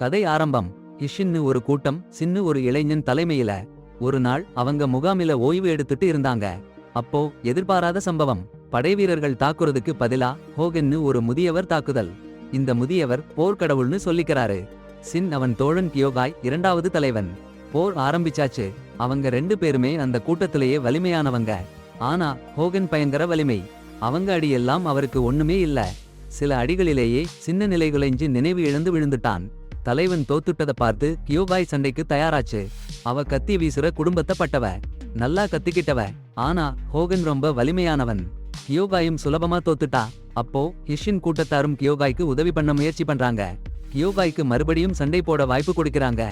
கதை ஆரம்பம். ஹிஷின்னு ஒரு கூட்டம், சின்னு ஒரு இளைஞன் தலைமையில. ஒரு நாள் அவங்க முகாமில ஓய்வு எடுத்துட்டு இருந்தாங்க. அப்போ எதிர்பாராத சம்பவம். படைவீரர்கள் தாக்குறதுக்கு பதிலா ஹோகன்னு ஒரு முதியவர் தாக்குதல். இந்த முதியவர் போர்க்கடவுள்னு சொல்லிக்கிறாரு. சின் அவன் தோழன் கியோகாய் இரண்டாவது தலைவன். போர் ஆரம்பிச்சாச்சு. அவங்க ரெண்டு பேருமே அந்த கூட்டத்திலேயே வலிமையானவங்க. ஆனா ஹோகன் பயங்கர வலிமை. அவங்க அடியெல்லாம் அவருக்கு ஒண்ணுமே இல்ல. சில அடிகளிலேயே சின்ன நிலைகுலைஞ்சு நினைவு இழந்து விழுந்துட்டான். தலைவன் தோத்துட்டத பார்த்து கியோகாய் சண்டைக்கு தயாராச்சு. அவ கத்தி வீசுற குடும்பத்தை பட்டவ, நல்லா கத்திக்கிட்டவ. ஆனா ஹோகன் ரொம்ப வலிமையானவன். கியோகாயும் சுலபமா தோத்துட்டா. அப்போ ஹிஷின் கூட்டத்தாரும் கியோகாய்க்கு உதவி பண்ண முயற்சி பண்றாங்க. கியோகாய்க்கு மறுபடியும் சண்டை போட வாய்ப்பு கொடுக்கறாங்க.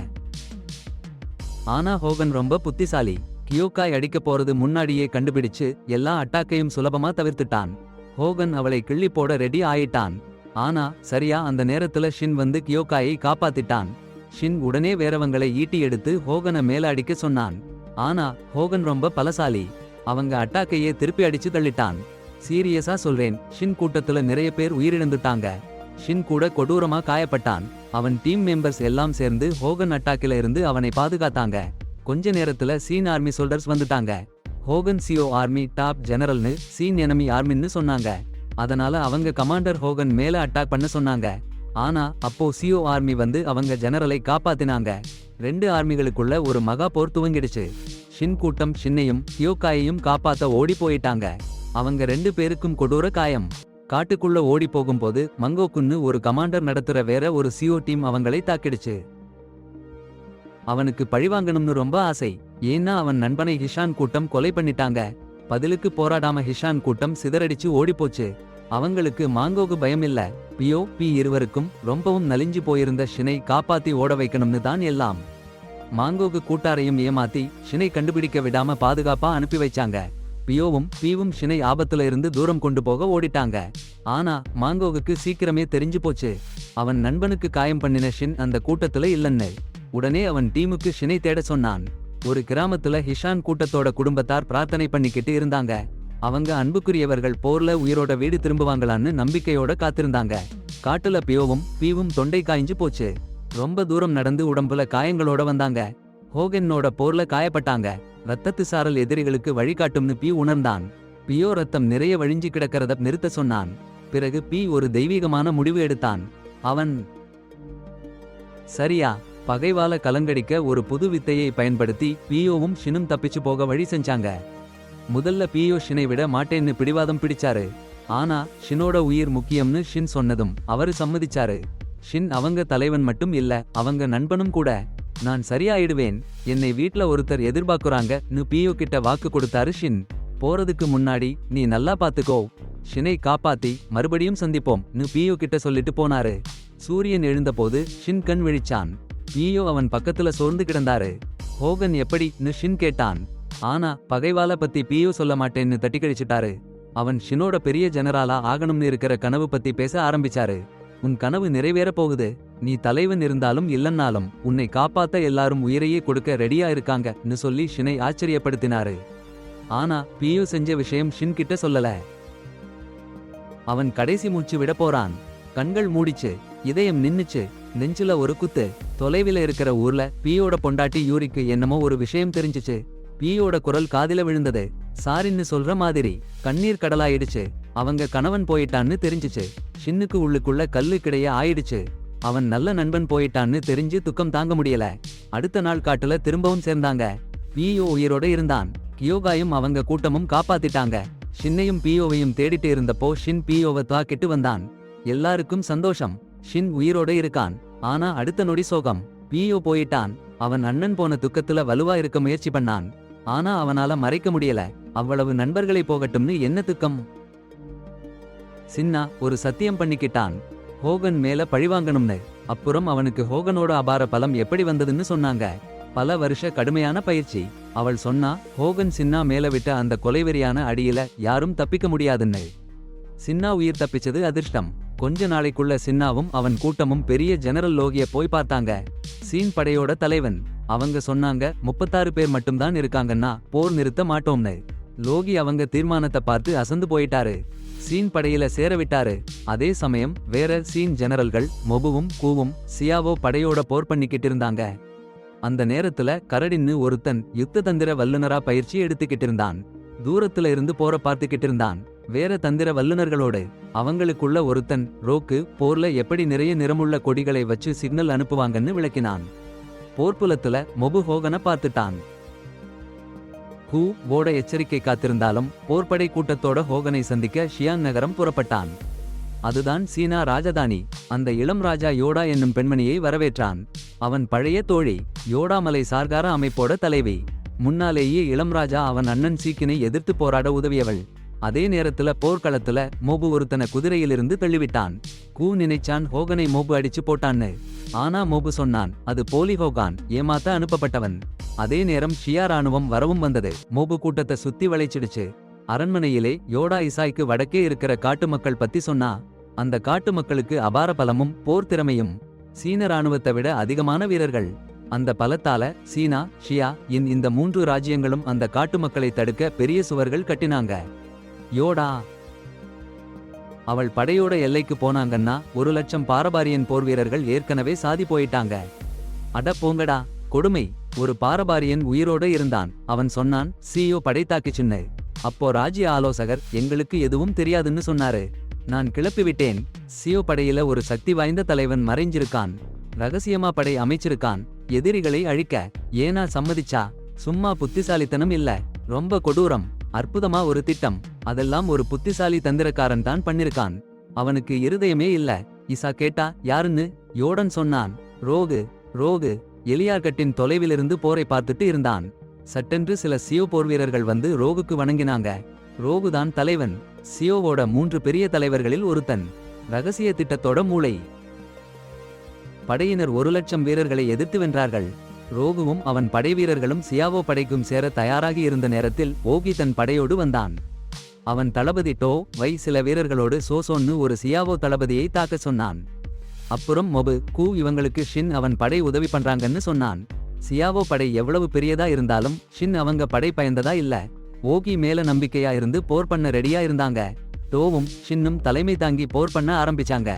ஆனா ஹோகன் ரொம்ப புத்திசாலி. கியோகாய் அடிக்க போறது முன்னாடியே கண்டுபிடிச்சு எல்லா அட்டாக்கையும் சுலபமா தவிர்த்துட்டான். ஹோகன் அவளை கிள்ளி போட ரெடி ஆயிட்டான். ஆனா சரியா அந்த நேரத்துல ஷின் வந்து கியோகாயை காப்பாத்திட்டான். ஷின் உடனே வேறவங்களை ஈட்டி எடுத்து ஹோகனை மேல அடிக்க சொன்னான். ஆனா ஹோகன் ரொம்ப பலசாலி. அவங்க அட்டாக்கையே திருப்பி அடிச்சு தள்ளிட்டான். சீரியஸா சொல்றேன், ஷின் கூட்டத்துல நிறைய பேர் உயிரிழந்துட்டாங்க. ஷின் கூட கொடூரமா காயப்பட்டான். அவன் டீம் மெம்பர்ஸ் எல்லாம் சேர்ந்து ஹோகன் அட்டாக்கில இருந்து அவனை பாதுகாத்தாங்க. கொஞ்ச நேரத்துல சீன் ஆர்மி சோல்டர்ஸ் வந்துட்டாங்க. ஹோகன் சிஓ ஆர்மி டாப் ஜெனரல்னு சீன் எனிமி ஆர்மின்னு சொன்னாங்க. அதனால அவங்க கமாண்டர் ஹோகன் மேல அட்டாக் பண்ண சொன்னாங்க. ஆனா அப்போ சிஓ ஆர்மி வந்து அவங்க ஜெனரலை காப்பாத்தினாங்க. ரெண்டு ஆர்மிகளுக்குள்ள ஒரு மகா போர் துவங்கிடுச்சு. ஷின் கூட்டம் ஷின்னையும் கியோகாயையும் காப்பாத்த ஓடி போயிட்டாங்க. அவங்க ரெண்டு பேருக்கும் கொடூர காயம். காட்டுக்குள்ள ஓடி போகும்போது மங்கோக்குன்னு ஒரு கமாண்டர் நடத்துற வேற ஒரு சிஓ டீம் அவங்களை தாக்கிடுச்சு. அவனுக்கு பழிவாங்கணும்னு ரொம்ப ஆசை. ஏன்னா அவன் நண்பனை ஹிஷான் கூட்டம் கொலை பண்ணிட்டாங்க. பதிலுக்கு போராடாம ஹிஷான் கூட்டம் சிதறடிச்சு ஓடிப்போச்சு. அவங்களுக்கு மாங்கோகு பயம் இல்ல. பி இருவருக்கும் ரொம்பவும் நலிஞ்சு போயிருந்த ஷினை காப்பாத்தி ஓட வைக்கணும்னு தான் எல்லாம். மாங்கோகு கூட்டாரையும் ஏமாத்தி ஷினை கண்டுபிடிக்க விடாம பாதுகாப்பா அனுப்பி வைச்சாங்க. பியோவும் பீவும் ஷினை ஆபத்துல இருந்து தூரம் கொண்டு போக ஓடிட்டாங்க. ஆனா மாங்கோகுக்கு சீக்கிரமே தெரிஞ்சு போச்சு. அவன் நண்பனுக்கு காயம் பண்ணின ஷின் அந்த கூட்டத்துல இல்லன்னு. உடனே அவன் டீமுக்கு ஷினை தேட சொன்னான். ஒரு கிராமத்துல ஹிஷான் கூட்டத்தோட குடும்பத்தார் பிரார்த்தனை பண்ணிக்கிட்டு இருந்தாங்க. அவங்க அன்புக்குரியவர்கள் போர்ல உயிரோட வீடு திரும்புவாங்களான்னு நம்பிக்கையோட காத்திருந்தாங்க. காட்டுல பீவும் தொண்டை காய்ஞ்சு போச்சு. ரொம்ப தூரம் நடந்து உடம்புல காயங்களோட வந்தாங்க. ஹோகனோட போர்ல காயப்பட்டாங்க. ரத்தத்து சாரல் எதிரிகளுக்கு வழிகாட்டும்னு பீ உணர்ந்தான். பியோ ரத்தம் நிறைய வழிஞ்சு கிடக்கிறத நிறுத்த சொன்னான். பிறகு பீ ஒரு தெய்வீகமான முடிவு எடுத்தான். அவன் சரியா பகைவால கலங்கடிக்க ஒரு புது வித்தையை பயன்படுத்தி பியோவும் ஷினும் தப்பிச்சு போக வழி செஞ்சாங்க. முதல்ல பியோ ஷினை விட மாட்டேன்னு பிடிவாதம் பிடிச்சாரு. ஆனா ஷினோட உயிர் முக்கியம்னு ஷின் சொன்னதும் அவரு சம்மதிச்சாரு. ஷின் அவங்க தலைவன் மட்டும் இல்ல, அவங்க நண்பனும் கூட. நான் சரியாயிடுவேன், என்னை வீட்ல ஒருத்தர் எதிர்பார்க்குறாங்கன்னு பியோ கிட்ட வாக்கு கொடுத்தாரு ஷின். போறதுக்கு முன்னாடி நீ நல்லா பாத்துக்கோ, ஷினை காப்பாத்தி மறுபடியும் சந்திப்போம்னு பியோ கிட்ட சொல்லிட்டு போனாரு. சூரியன் எழுந்தபோது ஷின் கண் விழிச்சான். பியோ அவன் பக்கத்துல சோர்ந்து கிடந்தாரு. ஹோகன் எப்படின்னு ஷின் கேட்டான். ஆனா பகைவால பத்தி பியோ சொல்ல மாட்டேன்னு தட்டி கழிச்சிட்டாரு. அவன் ஷினோட பெரிய ஜெனராலா ஆகணும்னு இருக்கிற கனவு பத்தி பேச ஆரம்பிச்சாரு. உன் கனவு நிறைவேற போகுது. நீ தலைவன் இருந்தாலும் இல்லன்னாலும் உன்னை காப்பாத்த எல்லாரும் உயிரையே கொடுக்க ரெடியா இருக்காங்கன்னு சொல்லி ஷினை ஆச்சரியப்படுத்தினாரு. ஆனா பியோ செஞ்ச விஷயம் ஷின் கிட்ட சொல்லல. அவன் கடைசி மூச்சு விட போறான். கண்கள் மூடிச்சு, இதயம் நின்னுச்சு. நெஞ்சில ஒரு குத்து. தொலைவில இருக்கிற ஊர்ல பியோட பொண்டாட்டி யூரிக்கு என்னமோ ஒரு விஷயம் தெரிஞ்சிச்சு. பியோட குரல் காதில விழுந்தது. சாரின்னு சொல்ற மாதிரி. கண்ணீர் கடலாயிடுச்சு. அவங்க கணவன் போயிட்டான்னு தெரிஞ்சிச்சு. ஷின்னுக்கு உள்ளுக்குள்ள கல்லு கிடைய ஆயிடுச்சு. அவன் நல்ல நண்பன் போயிட்டான்னு தெரிஞ்சு துக்கம் தாங்க முடியல. அடுத்த நாள் காட்டுல திரும்பவும் சேர்ந்தாங்க. பியோ உயிரோட இருந்தான். கியோகாயும் அவங்க கூட்டமும் காப்பாத்திட்டாங்க. ஷின்னையும் பியோவையும் தேடிட்டு இருந்தப்போ ஷின் பியோவை தாக்கிட்டு வந்தான். எல்லாருக்கும் சந்தோஷம். ஷின் உயிரோட இருக்கான். ஆனா அடுத்த நொடி சோகம். பியோ போயிட்டான். அவன் அண்ணன் போன துக்கத்துல வலுவா இருக்க முயற்சி பண்ணான். ஆனா அவனால மறைக்க முடியல. அவ்வளவு நண்பர்களை போகட்டும்னு என்ன துக்கம். சின்னா ஒரு சத்தியம் பண்ணிக்கிட்டான், ஹோகன் மேல பழிவாங்கணும்னு. அப்புறம் அவனுக்கு ஹோகனோட அபார பலம் எப்படி வந்ததுன்னு சொன்னாங்க. பல வருஷ கடுமையான பயிற்சி. அவள் சொன்னா ஹோகன் சின்னா மேல விட்ட அந்த கொலைவெறியான அடியில யாரும் தப்பிக்க முடியாதுன்னு. சின்னா உயிர் தப்பிச்சது அதிர்ஷ்டம். கொஞ்ச நாளைக்குள்ள சின்னாவும் அவன் கூட்டமும் பெரிய ஜெனரல் லோகிய போய் பார்த்தாங்க. சீன் படையோட தலைவன். அவங்க சொன்னாங்க 36 பேர் மட்டும்தான் இருக்காங்கன்னா போர் நிறுத்த மாட்டோம்னு. லோகி அவங்க தீர்மானத்தை பார்த்து அசந்து போயிட்டாரு. சீன் படையில சேரவிட்டாரு. அதே சமயம் வேற சீன் ஜெனரல்கள் மொபுவும் கூவும் சியாவோ படையோட போர் பண்ணிக்கிட்டு இருந்தாங்க. அந்த நேரத்துல கரடின்னு ஒருத்தன் யுத்த தந்திர வல்லுனரா பயிற்சி எடுத்துக்கிட்டு இருந்தான். தூரத்துல இருந்து போற பார்த்துக்கிட்டு இருந்தான் வேற தந்திர வல்லுனர்களோடு. அவங்களுக்குள்ள ஒருத்தன் ரோக்கு போர்ல எப்படி நிறைய நிறமுள்ள கொடிகளை வச்சு சிக்னல் அனுப்புவாங்கன்னு விளக்கினான். போர்ப்புலத்துல மொபு ஹோகனை பார்த்துட்டான். ஹூ ஓட எச்சரிக்கை காத்திருந்தாலும் போர்ப்படை கூட்டத்தோட ஹோகனை சந்திக்க ஷியாங் நகரம் புறப்பட்டான். அதுதான் சீனா ராஜதானி. அந்த இளம் ராஜா யோடா என்னும் பெண்மணியை வரவேற்றான். அவன் பழைய தோழி, யோடா மலை சார்கார அமைப்போட தலைவி. முன்னாலேயே இளம் ராஜா அவன் அண்ணன் சீக்கினை எதிர்த்து போராட உதவியவள். அதே நேரத்துல போர்க்களத்துல மோபு ஒருத்தனை குதிரையிலிருந்து தள்ளிவிட்டான். கூ நினைச்சான் ஹோகனை மோபு அடிச்சு போட்டான்னு. ஆனா மோபு சொன்னான் அது போலி ஹோகான், ஏமாத்த அனுப்பப்பட்டவன். அதே நேரம் ஷியா ராணுவம் வரவும் வந்தது. மோபு கூட்டத்தை சுத்தி வளைச்சிடுச்சு. அரண்மனையிலே யோடா இசாய்க்கு வடக்கே இருக்கிற காட்டு மக்கள் பத்தி சொன்னா. அந்த காட்டு மக்களுக்கு அபார பலமும் போர் திறமையும், சீன ராணுவத்தை விட அதிகமான வீரர்கள். அந்த பலத்தால சீனா ஷியா இந்த 3 ராஜ்யங்களும் அந்த காட்டு மக்களை தடுக்க பெரிய சுவர்கள் கட்டினாங்க. யோடா அவள் படையோட எல்லைக்கு போனாங்கன்னா 1,00,000 பாரபாரியன் போர் வீரர்கள் ஏற்கனவே சாதி போயிட்டாங்க. அட போங்கடா கொடுமை. ஒரு பாரபாரியன் உயிரோட இருந்தான். அவன் சொன்னான் சியோ படை தாக்கிச்சுன்னு. அப்போ ராஜ்ய ஆலோசகர் எங்களுக்கு எதுவும் தெரியாதுன்னு சொன்னாரு. நான் கிளப்பிவிட்டேன். சியோ படையில ஒரு சக்தி வாய்ந்த தலைவன் மறைஞ்சிருக்கான். ரகசியமா படை அமைச்சிருக்கான் எதிரிகளை அழிக்க. ஏனா சம்மதிச்சா? சும்மா புத்திசாலித்தனம் இல்ல, ரொம்ப கொடூரம். அற்புதமா ஒரு திட்டம். அதெல்லாம் ஒரு புத்திசாலி தந்திரக்காரன் தான் பண்ணிருக்கான். அவனுக்கு இருதயமே இல்ல. இசா கேட்டா யாருன்னு யோடன் சொன்னான். ரோகு. ரோகு எலியார்கட்டின் தொலைவிலிருந்து போரை பார்த்துட்டு இருந்தான். சட்டென்று சில சியோ போர் வீரர்கள் வந்து ரோகுக்கு வணங்கினாங்க. ரோகுதான் தலைவன். சியோவோட 3 பெரிய தலைவர்களில் ஒருத்தன். ரகசிய திட்டத்தோட மூளை. படையினர் 1,00,000 வீரர்களை எதிர்த்து வென்றார்கள். ரோகுவும் அவன் படை வீரர்களும் சியாவோ படைக்கும் சேர தயாராகி இருந்த நேரத்தில் ஓகி தன் படையோடு வந்தான். அவன் தளபதி டோ வை சில வீரர்களோடு சோசோன்னு ஒரு சியாவோ தளபதியை தாக்க சொன்னான். அப்புறம் மொபு கூ இவங்களுக்கு ஷின் அவன் படை உதவி பண்றாங்கன்னு சொன்னான். சியாவோ படை எவ்வளவு பெரியதா இருந்தாலும் ஷின் அவங்க படை பயந்ததா இல்ல. ஓகி மேல நம்பிக்கையா இருந்து போர் பண்ண ரெடியா இருந்தாங்க. டோவும் ஷின்னும் தலைமை தாங்கி போர் பண்ண ஆரம்பிச்சாங்க.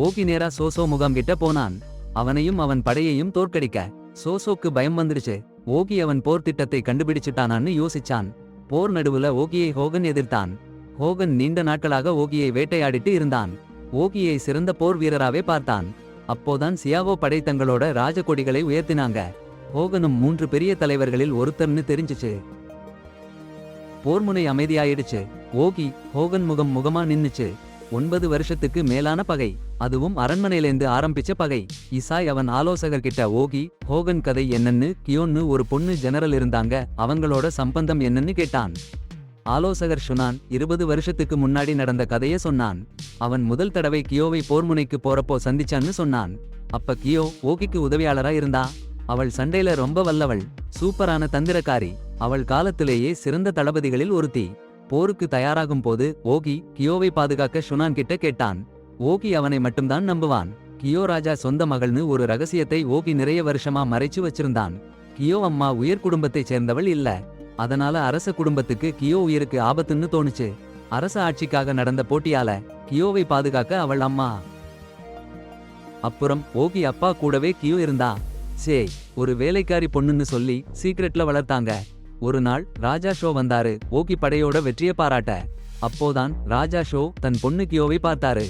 ஓகி நேரா சோசோ முகாம் கிட்ட போனான். அவனையும் அவன் படையையும் தோற்கடிக்க. சோசோக்கு பயம் வந்துடுச்சு. ஓகி அவன் போர் திட்டத்தை கண்டுபிடிச்சிட்டானான்னு யோசிச்சான். போர் நடுவுல ஓகியை ஹோகன் எதிர்த்தான். ஹோகன் நீண்ட நாட்களாக ஓகியை வேட்டையாடிட்டு இருந்தான். ஓகியை சிறந்த போர் வீரராவே பார்த்தான். அப்போதான் சியாவோ படை தங்களோட ராஜகொடிகளை உயர்த்தினாங்க. ஹோகனும் 3 பெரிய தலைவர்களில் ஒருத்தர்னு தெரிஞ்சிச்சு. போர்முனை அமைதியாயிடுச்சு. ஓகி ஹோகன் முகமா நின்னுச்சு. 9 வருஷத்துக்கு மேலான பகை. அதுவும் அரண்மனையிலேந்து ஆரம்பிச்ச பகை. இசாய் அவன் ஆலோசகர்கிட்ட ஓகி ஹோகன் கதை என்னன்னு கியோன்னு ஒரு பொண்ணு ஜெனரல் இருந்தாங்க, அவங்களோட சம்பந்தம் என்னன்னு கேட்டான். ஆலோசகர் ஷுனான் 20 வருஷத்துக்கு முன்னாடி நடந்த கதைய சொன்னான். அவன் முதல் தடவை கியோவை போர்முனைக்கு போறப்போ சந்திச்சான்னு சொன்னான். அப்ப கியோ ஓகிக்கு உதவியாளரா இருந்தா. அவள் சண்டையில ரொம்ப வல்லவள், சூப்பரான தந்திரக்காரி. அவள் காலத்திலேயே சிறந்த தளபதிகளில் ஒருத்தி. போருக்கு தயாராகும் போது ஓகி கியோவை பாதுகாக்க ஷுனான் கிட்ட கேட்டான். ஓகி அவனை மட்டும்தான் நம்புவான். கியோ ராஜா சொந்த மகள்னு ஒரு ரகசியத்தை ஓகி நிறைய வருஷமா மறைச்சு வச்சிருந்தான். கியோ அம்மா உயர் குடும்பத்தை சேர்ந்தவள் இல்ல. அதனால அரச குடும்பத்துக்கு கியோ உயிருக்கு ஆபத்துன்னு தோணுச்சு. அரச ஆட்சிக்காக நடந்த போட்டியால கியோவை பாதுகாக்க அவள் அம்மா. அப்புறம் ஓகி அப்பா கூடவே கியோ இருந்தா. சே ஒரு வேலைக்காரி பொண்ணுன்னு சொல்லி சீக்ரெட்ல வளர்த்தாங்க. ஒரு நாள் ராஜா ஷோ வந்தாரு ஓகி படையோட வெற்றியை பாராட்ட. அப்போதான் ராஜா ஷோ தன் பொண்ணு கியோவை பார்த்தாரு.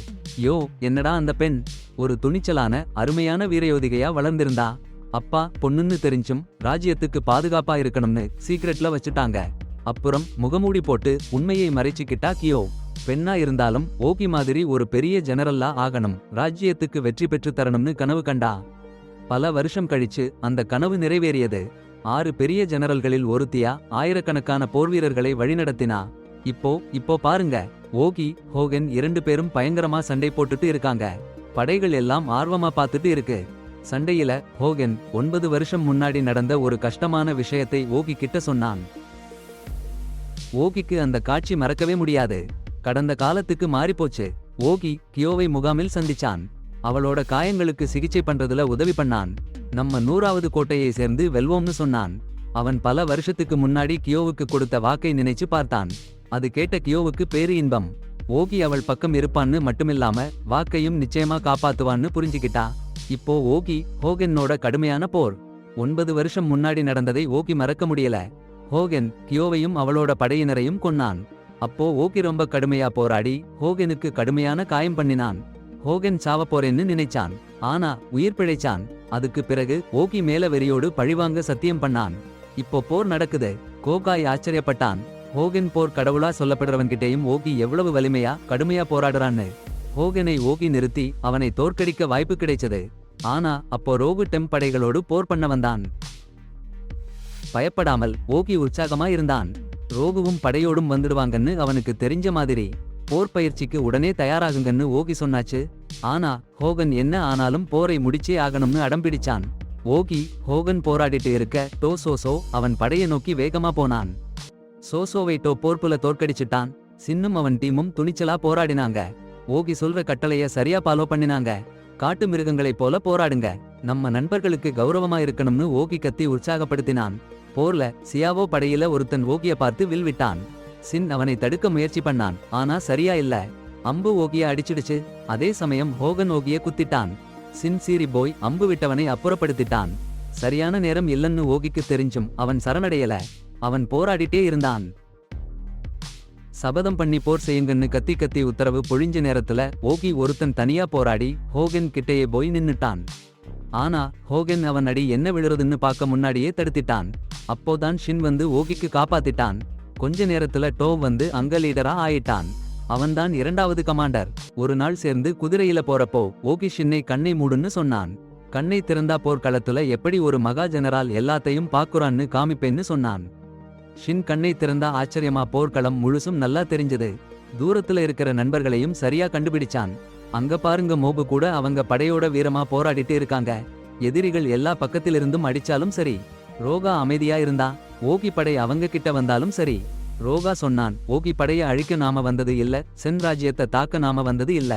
யோ என்னடா அந்த பெண், ஒரு துணிச்சலான அருமையான வீரயோதிகையா வளர்ந்திருந்தா. அப்பா பொண்ணுன்னு தெரிஞ்சும் ராஜ்யத்துக்கு பாதுகாப்பா இருக்கணும்னு சீக்ரெட்ல வச்சுட்டாங்க. அப்புறம் முகமூடி போட்டு உண்மையை மறைச்சிக்கிட்டா கியோ. பெண்ணா இருந்தாலும் ஓகி மாதிரி ஒரு பெரிய ஜெனரல்லா ஆகணும், ராஜ்யத்துக்கு வெற்றி பெற்று தரணும்னு கனவு கண்டா. பல வருஷம் கழிச்சு அந்த கனவு நிறைவேறியது. 6 பெரிய ஜெனரல்களில் ஒருத்தியா ஆயிரக்கணக்கான போர்வீரர்களை வழிநடத்தினா. இப்போ பாருங்க, ஓகி ஹோகன் 2 பேரும் பயங்கரமா சண்டை போட்டுட்டு இருக்காங்க. படைகள் எல்லாம் ஆர்வமா பார்த்துட்டு இருக்கு. சண்டையில ஹோகன் 9 வருஷம் முன்னாடி நடந்த ஒரு கஷ்டமான விஷயத்தை ஓகி கிட்ட சொன்னான். ஓகிக்கு அந்த காட்சி மறக்கவே முடியாது. கடந்த காலத்துக்கு மாறிப்போச்சு. ஓகி கியோவை முகாமில் சந்திச்சான். அவளோட காயங்களுக்கு சிகிச்சை பண்றதுல உதவி பண்ணான். நம்ம 100வது கோட்டையை சேர்ந்து வெல்வோம்னு சொன்னான். அவன் பல வருஷத்துக்கு முன்னாடி கியோவுக்கு கொடுத்த வாக்கை நினைச்சு பார்த்தான். அது கேட்ட கியோவுக்கு பேரு இன்பம். ஓகி அவள் பக்கம் இருப்பான்னு மட்டுமில்லாம வாக்கையும் நிச்சயமா காப்பாத்துவான்னு புரிஞ்சுக்கிட்டா. இப்போ ஓகி ஹோகென்னோட கடுமையான போர். 9 வருஷம் முன்னாடி நடந்ததை ஓகி மறக்க முடியல. ஹோகென் கியோவையும் அவளோட படையினரையும் கொன்னான். அப்போ ஓகி ரொம்ப கடுமையா போராடி ஹோகெனுக்கு கடுமையான காயம் பண்ணினான். ஹோகென் சாவ போறேன்னு நினைச்சான். ஆனா உயிர் பிழைச்சான். அதுக்கு பிறகு ஓகி மேல வெறியோடு பழிவாங்க சத்தியம் பண்ணான். இப்போ போர் நடக்குது. கோகாய் ஆச்சரியப்பட்டான். ஹோகென் போர் கடவுளா சொல்லப்படுறவன்கிட்டேயும் ஓகி எவ்வளவு வலிமையா கடுமையா போராடுறான்னு. ஹோகெனை ஓகி நிறுத்தி அவனை தோற்கடிக்க வாய்ப்பு கிடைச்சது. ஆனா அப்போ ரோகு டெம் படைகளோடு போர் பண்ண வந்தான். பயப்படாமல் ஓகி உற்சாகமா இருந்தான். ரோகுவும் படையோடும் வந்துடுவாங்கன்னு அவனுக்கு தெரிஞ்ச மாதிரி. போர் பயிற்சிக்கு உடனே தயாராகுங்கன்னு ஓகி சொன்னாச்சு. ஆனா ஹோகன் என்ன ஆனாலும் போரை முடிச்சே ஆகணும்னு அடம்பிடிச்சான். ஓகி ஹோகன் போராடிட்டு இருக்க டோ சோசோ அவன் படையை நோக்கி வேகமா போனான். சோசோவை டோ போர்ப்புல தோற்கடிச்சிட்டான். சின்னும் அவன் டீமும் துணிச்சலா போராடினாங்க. ஓகி சொல்ற கட்டளைய சரியா ஃபாலோ பண்ணினாங்க. காட்டு மிருகங்களைப் போல போராடுங்க, நம்ம நண்பர்களுக்கு கௌரவமா இருக்கணும்னு ஓகி கத்தி உற்சாகப்படுத்தினான். போர்ல சியாவோ படையில ஒருத்தன் ஓகிய பார்த்து வில் விட்டான். சின் அவனை தடுக்க முயற்சி பண்ணான். ஆனா சரியா இல்ல. அம்பு ஓகிய அடிச்சிடுச்சு. அதே சமயம் ஹோகன் ஓகிய குத்திட்டான். சின் சீறி போய் அம்பு விட்டவனை அப்புறப்படுத்திட்டான். சரியான நேரம் இல்லன்னு ஓகிக்கு தெரிஞ்சும் அவன் சரணடையல. அவன் போராடிட்டே இருந்தான். சபதம் பண்ணி போர் செய்யுங்கன்னு கத்தி கத்தி உத்தரவு பொழிஞ்ச நேரத்துல ஓகி ஒருத்தன் தனியா போராடி ஹோகன் கிட்டேயே போய் நின்னுட்டான். ஆனா ஹோகன் அவன் அடி என்ன விழுறதுன்னு பார்க்க முன்னாடியே தடுத்திட்டான். அப்போதான் ஷின் வந்து ஓகிக்கு காப்பாத்திட்டான். கொஞ்ச நேரத்துல டோ வந்து அங்க லீடரா ஆயிட்டான். அவன்தான் 2வது கமாண்டர். ஒரு நாள் சேர்ந்து குதிரையில போறப்போ ஓகி ஷின்னை கண்ணை மூடுன்னு சொன்னான். கண்ணை திறந்தா போர்க்களத்துல எப்படி ஒரு மகா ஜெனரால் எல்லாத்தையும் பாக்குறான்னு காமிப்பேன்னு சொன்னான். ஷின் கண்ணை திறந்தா ஆச்சரியமா போர்க்களம் முழுசும் நல்லா தெரிஞ்சது. தூரத்துல இருக்கிற நண்பர்களையும் சரியா கண்டுபிடிச்சான். அங்க பாருங்க, மோபு கூட அவங்க படையோட வீரமா போராடிட்டு இருக்காங்க. எதிரிகள் எல்லா பக்கத்திலிருந்தும் அடிச்சாலும் சரி. ரோகா அமைதியா இருந்தா. ஓகி படை அவங்க கிட்ட வந்தாலும் சரி. ரோகா சொன்னான், ஓகி படைய அழிக்க நாம வந்தது இல்ல, சென் ராஜ்யத்தை தாக்க நாம வந்தது இல்ல.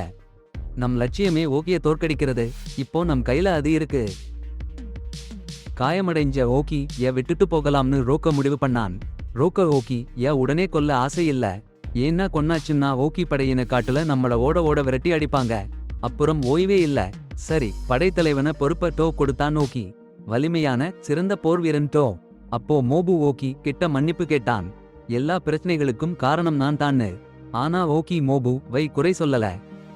நம் லட்சியமே ஓகிய தோற்கடிக்கிறது. இப்போ நம் கையில அது இருக்கு. காயமடைஞ்ச ஓகி விட்டுட்டு போகலாம்னு ரோக்க முடிவு பண்ணான். ரோக்க ஓகி உடனே கொல்ல ஆசை இல்ல. ஏன்னா கொன்னாச்சுன்னா ஓகி படையின காட்டுல நம்மள ஓட ஓட விரட்டி அடிப்பாங்க. அப்புறம் ஓய்வே இல்ல. சரி, படைத்தலைவன பொறுப்ப டோ கொடுத்தான் ஓகி. வலிமையான சிறந்த போர் வீரன் டோ. அப்போ மோபு ஓகி கிட்ட மன்னிப்பு கேட்டான். எல்லா பிரச்சனைகளுக்கும் காரணம் நான் தான்னு. ஆனா ஓகி மோபு வை குறை சொல்லல.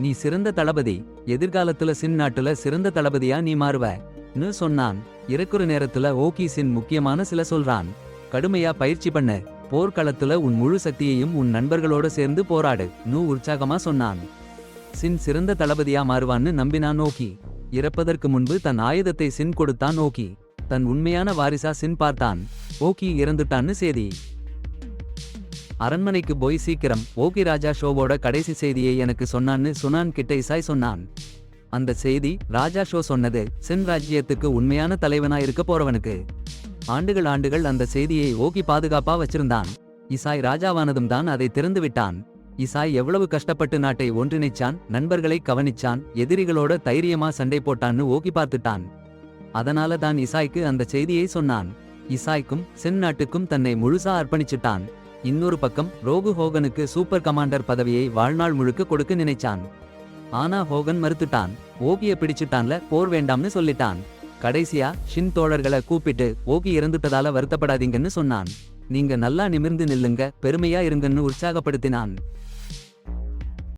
நீ சிறந்த தளபதி. எதிர்காலத்துல சின் நாட்டுல சிறந்த தளபதியா நீ மாறுவன்னு சொன்னான். இறக்குற நேரத்துல ஓகி சின் முக்கியமான சில சொல்றான். கடுமையா பயிற்சி பண்ண, போர்க்களத்துல உன் முழு சக்தியையும் உன் நண்பர்களோட சேர்ந்து போராடு நூ உற்சாகமா சொன்னான். சின் சிறந்த தளபதியா மாறுவான்னு நம்பினான் ஓகி. இறப்பதற்கு முன்பு தன் ஆயுதத்தை சின் கொடுத்தான் ஓகி. தன் உண்மையான வாரிசா சின் பார்த்தான். ஓகி இறந்துட்டான்னு செய்தி. அரண்மனைக்கு போய் சீக்கிரம் ஓகி ராஜா ஷோவோட கடைசி செய்தியை எனக்கு சொன்னான்னு சுனான் கிட்ட இசாய் சொன்னான். அந்த செய்தி ராஜா ஷோ சொன்னது சென் ராஜ்யத்துக்கு உண்மையான தலைவனா இருக்க போறவனுக்கு. ஆண்டுகள் அந்த செய்தியை ஓகி பாதுகாப்பா வச்சிருந்தான். இசாய் ராஜாவானதும் தான் அதை திறந்து விட்டான். இசாய் எவ்வளவு கஷ்டப்பட்டு நாட்டை ஒன்றிணைச்சான், நண்பர்களை கவனிச்சான், எதிரிகளோட தைரியமா சண்டை போட்டான்னு ஓகி பார்த்துட்டான். அதனால தான் இசாய்க்கு அந்த செய்தியை சொன்னான். இசாய்க்கும் சென் நாட்டுக்கும் தன்னை முழுசா அர்ப்பணிச்சிட்டான். இன்னொரு பக்கம் ரோகு ஹோகனுக்கு சூப்பர் கமாண்டர் பதவியை வாழ்நாள் முழுக்க கொடுக்க நினைச்சான். ஆனா ஹோகன் மறுத்துட்டான். ஓகிய பிடிச்சிட்டான்ல, போர் வேண்டாம்னு சொல்லிட்டான். கடைசியா ஷின் தோழர்களை கூப்பிட்டு ஓகி இறந்துட்டதால வருத்தப்படாதீங்கன்னு சொன்னான். நீங்க நல்லா நிமிர்ந்து நில்லுங்க, பெருமையா இருங்கன்னு உற்சாகப்படுத்தினான்.